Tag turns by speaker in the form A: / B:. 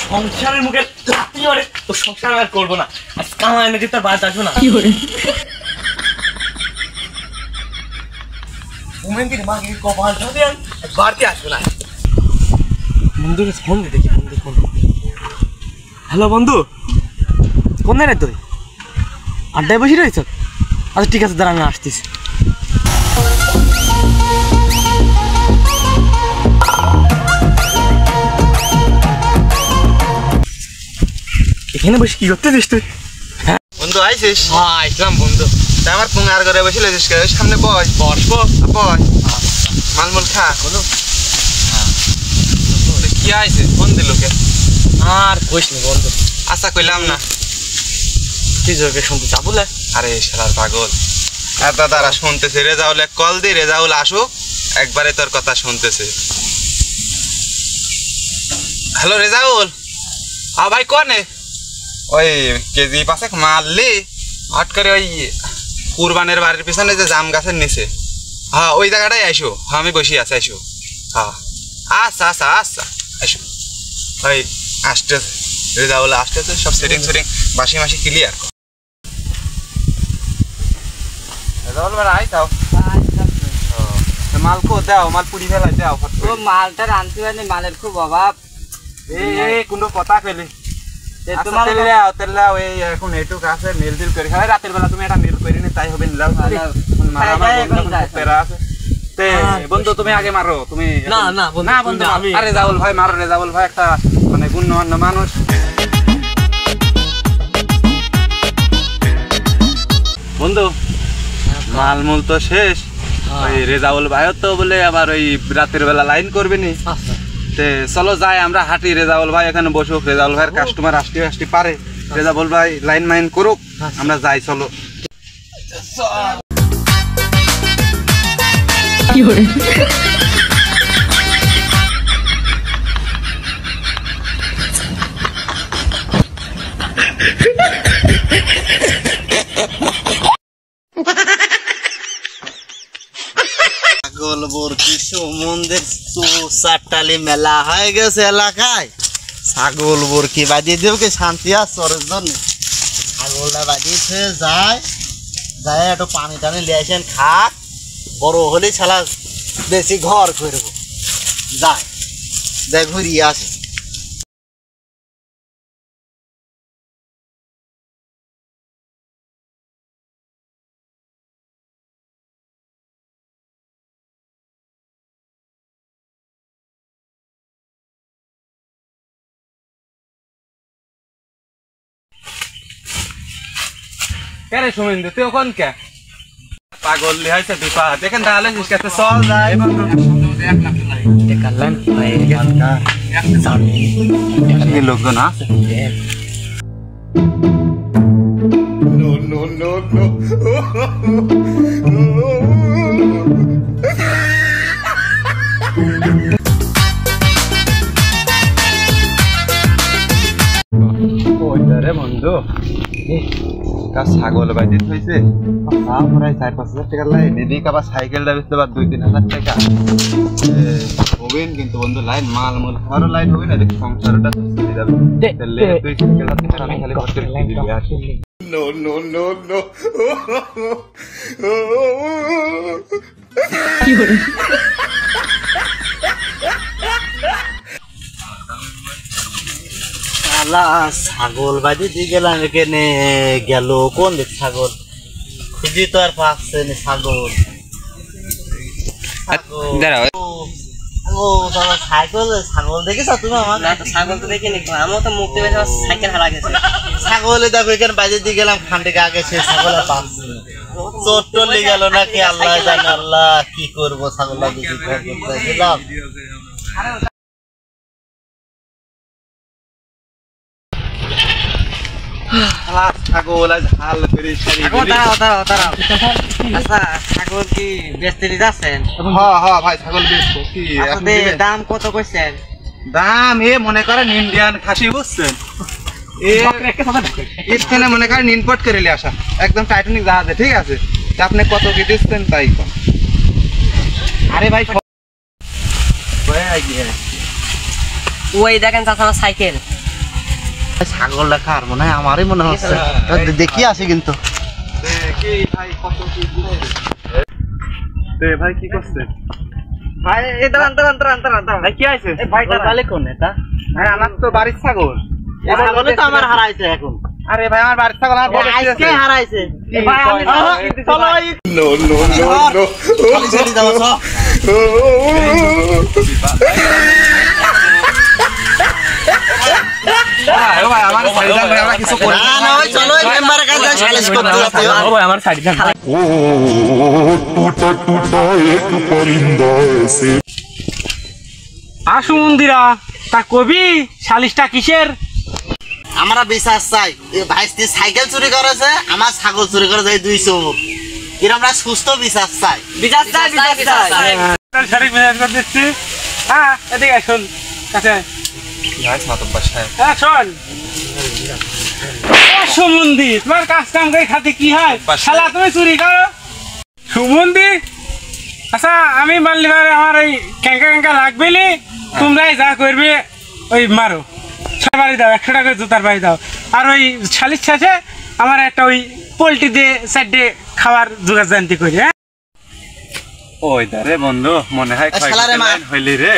A: সংসারের মুখে লাথি মারে তো সংসার আর করবো না। আজ কামাই নাকি তোর বাড়িতে আসবো না। মোমেন্দির মাকে কপাল ধরে বাড়িতে আসবো না। বন্ধুকে ফোন দিয়ে দেখি, বন্ধু ফোন। হ্যালো বন্ধু, কোন রে তুই? আড্ডায় বসে রয়েছ? আচ্ছা ঠিক আছে, দাঁড়া আমি আসতেছি। এখানে বসে কি করতেছিস তুই?
B: বন্ধু আইছিস?
A: হ্যাঁ আইসলাম বন্ধু।
B: আমার পুঙ্গার ঘরে বসে রয়েছিস, সামনে বস।
A: বসবো?
B: বস, মালমুল খা। বলো কি আইছে? ফোন দিল কে?
A: আর কইস নি বন্ধু।
B: আচ্ছা কইলাম না,
A: তুই জোরকে শুনতে চাবো?
B: আরে শালার পাগল, দাদারা শুনতেছে। রেজাউল এক কল দি, রেজাউল আসুক, একবারে তোর কথা শুনতেছে। হ্যালো রেজাউল।
A: হ্যাঁ ভাই কনে?
B: ওই কেজি 5 মারলি হট করে ওই কুরবানের বাড়ির পিছনে যে জাম গাছের নিচে, হ্যাঁ ওই জায়গাটাই আইসো। হ্যাঁ আমি বসে আছি, আইসো। হ্যাঁ আচ্ছা আচ্ছা আচ্ছা আইসো। ওই আসতেছে রেজাউল, আসতেছে। সব সেটিং সেটিং বাসি মাসি ক্লিয়ার। রেজাউল ভাই আইতাও। মাল কো দাও, মাল পুরি ফেলাই দাও।
C: ও মালটা আনতে পারিনি, মালের খুব অভাব।
B: এই কোনো কথা পেলে তোমার এখন এইটুক আছে, মেল দিল করে খাই। রাতের বেলা তুমি একটা মেল করে নি, তাই হবে নিলাম। বন্ধু তুমি আগে মারো। তুমি
A: না না বন্ধু, আমি
B: রেজাউল ভাই মারো। রেজাউল ভাই একটা মানে গুণমান্য মানুষ। বন্ধু মালমূল তো শেষ। ওই রেজাউল ভাইও তো বলে আবার ওই রাতের বেলা লাইন করবে নি। চলো যাই আমরা হাঁটি। রেজাউল ভাই এখানে বসুক, রেজাউল ভাইয়ের কাস্টমার আসতে আসতে পারে। রেজাউল ভাই লাইন মাইন করুক, আমরা যাই। চলো
D: ছাগলবর্তী সমুদ্রের চারটালি মেলা হয়ে গেছে এলাকায়। ছাগল বরকি বাজিয়ে দেব কি শান্তি আর চরের জন্য। ছাগলটা বাজিয়ে থয়ে যায়, যায় একটু পানি টানি লিয়ে আসেন খাক। বড় হলে ছাড়া বেশি ঘর করব, যায় যাই ঘুরিয়ে আসে।
B: কে রে সুমিন্দু, তুই ওখান কে? পাগল হয়েছে তুই পা দেখেন তাহলে চল যাই। লোকজন আছে। বন্ধু ছাগল বাজিত হয়েছে, প্রায় 4-5 হাজার টাকা লাইন। এদিকে আবার সাইকেলটা বেচতে আবার 2-3 হাজার টাকা হবেন। কিন্তু বন্ধু লাইন মাল মূল খাওয়ারও লাইন হবে না, দেখি সংসারটা চলে যাবে। তুই সাইকেলটা আমি খালি ভর্তি করে দিবি। আসি নো নো নো নো
D: ছাগল বাজি দিয়ে গেলাম, এখানে গেল কোন দিক ছাগল খুঁজি তো আর পাচ্ছে না। ছাগল সাইকেল ছাগল দেখেছ তুমি? আমার
C: ছাগল তো দেখিনি, আমার তো মুক্তি পেয়েছে, সাইকেল হারা গেছে।
D: ছাগলে দেখো এখানে বাজে দিয়ে গেলাম, খান্ডে আগে সে ছাগল আর পাচ্ছে না। চোর টলে গেল নাকি আল্লাহ জানে। আল্লাহ কি করবো, ছাগল দিলাম।
B: ছাগল
C: কি বেচতে যাচ্ছেন?
B: হ্যাঁ ভাই ছাগল বেচবো। কি
C: দাম কত কইছেন?
B: দাম এ মনে করেন ইন্ডিয়ান খাসি, বুঝছেন? এখানে মনে করেন ইম্পোর্ট করে নিয়ে আসা, একদম টাইটানিক জাহাজে। ঠিক আছে, আপনি কত কি দিচ্ছেন তাই কম। আরে ভাই
C: ওই দেখেন চাচা আমার সাইকেল।
D: ছাগলটা কার মনে হয় আমারই মনে হচ্ছে দেখি আসি কিন্তু
B: কি ভাই কত কি ভাই কি করছে
C: ভাই এই দাঁড়ান
A: ভাই কি আছে
C: ভাই
D: তাহলে কোন এটা
B: ভাই আমার তো বাড়ির ছাগল
D: ছাগলে তো আমার হারাইছে এখন
B: আরে ভাই আমার বাড়ির ছাগল আমার বড়
D: আজকে হারাইছে
C: ভাই আমি
D: চলো খালি চলি যাও
B: ভাই আমার সাইডান ভাই আমরা কিছু করি
D: না না ওই চলো এই মেম্বারের কাছে সালিশ করতে যাচ্ছি
A: ও ভাই আমার সাইড দেন
E: ओ टूटा टूटा एक परिंदा ऐसे
A: আসু মন্দিরা তা কবি সালিশটা কিসের
D: আমরা বিশ্বাস চাই এই ভাইস্তি সাইকেল চুরি করেছে আমার ছাগল চুরি করেছে এই 200 এর আমরা সুস্থ বিশ্বাস চাই
C: বিচার চাই
A: সঠিক মেজাজ করে দিচ্ছি হ্যাঁ এদিকে আসুন কাছে
B: ভাই মাতব্বর সাহেব
A: হ্যাঁ শোন সুমন্দি তোমার কাজ কাম করে খাতে কি হয় শালা তুমি চুরি করো সুমন্দি আচ্ছা আমি মানলি আমার ওই ক্যাঙ্কা লাগবে নি তোমরাই যা করবে ওই মারো সবারই দাও 100 টাকা জুতার বাড়ি দাও আর ওই শালির শেষে আমার একটা ওই পোল্ট্রি দিয়ে সাইডে খাবার জোগাড় জানতে করি হ্যাঁ
B: ওই দারে বন্ধু মনে হয়
D: শালারে মা
B: হইলি রে